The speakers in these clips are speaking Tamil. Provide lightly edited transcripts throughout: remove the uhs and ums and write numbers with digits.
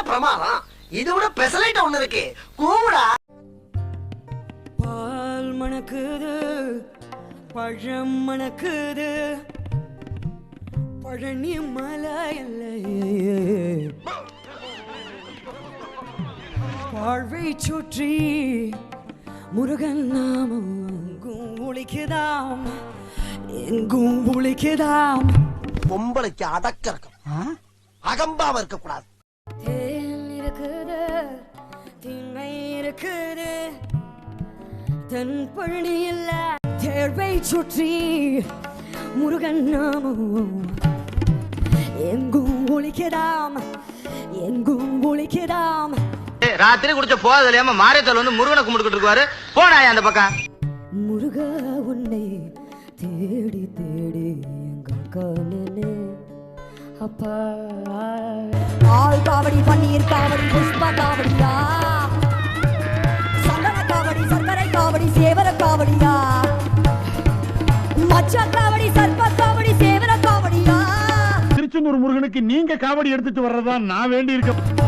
பிரமாதம். இது விட பெசலைட் ஒண்ணு இருக்கு, கூவுடா. பால் மணக்குது, பழம் மணக்குது, பழனி மலையல்ல வாழ்வை சுற்றி முருகன் நாமம் எங்கும் ஒலிக்குதாம், எங்கும் ஒலிக்குதாம். பொம்பளைக்கு அடக்க இருக்கும், அகம்பாவ இருக்க கூடாது. தேன் இருக்குது, திண்மை இருக்குது, தன் பழனி இல்ல தேர்வை சுற்றி முருகன் நாமம் எங்கும் ஒலிக்குதாம், எங்கும் ஒலிக்குதாம். ராத்திரி குடிச்ச போதல் இல்லாம மாரியத்தோல் வந்து முருகனை கும்பிட்டு இருக்குவாரு. போனாயா அந்த பக்கம். முருக உன்னை தேடி தேடி எங்க கண்ணனே அப்பா. ஆள் காவடி, பன்னீர் காவடி, புஷ்ப காவடியா, சந்தன காவடி, சர்க்கரை காவடி, சேவர காவடியா, மச்ச காவடி, சர்ப்ப காவடி, சேவர காவடியா. திருச்செந்தூர் முருகனுக்கு நீங்க காவடி எடுத்துட்டு வர்றதா நான் வேண்டி இருக்க.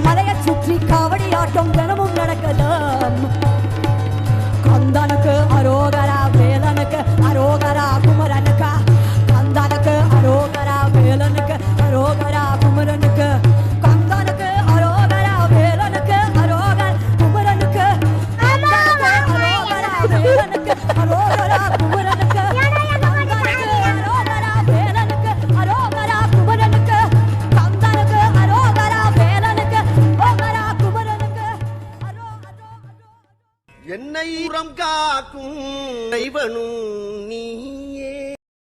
மலையை சுற்றி காவடி ஆட்டம் தினமும் நடக்கலாம். கந்தனுக்கு அரோகரா, வேலனுக்கு அரோகரா, குமரனுக்கு கந்தனுக்கு அரோகரா, வேலனுக்கு அரோகரா, குமரனுக்கு கந்தனுக்கு அரோகரா, வேலனுக்கு அரோகரா, குமரனுக்கு அரோகரா, வேலனுக்கு அரோகரா, குமரனுக்கு அரோகரா, வேலனுக்கு அரோகரா, குமரனுக்கு கந்தனுக்கு அரோகரா, வேலனுக்கு அரோகரா, குமரனுக்கு என்னை உரம் காக்கும் தெய்வனும்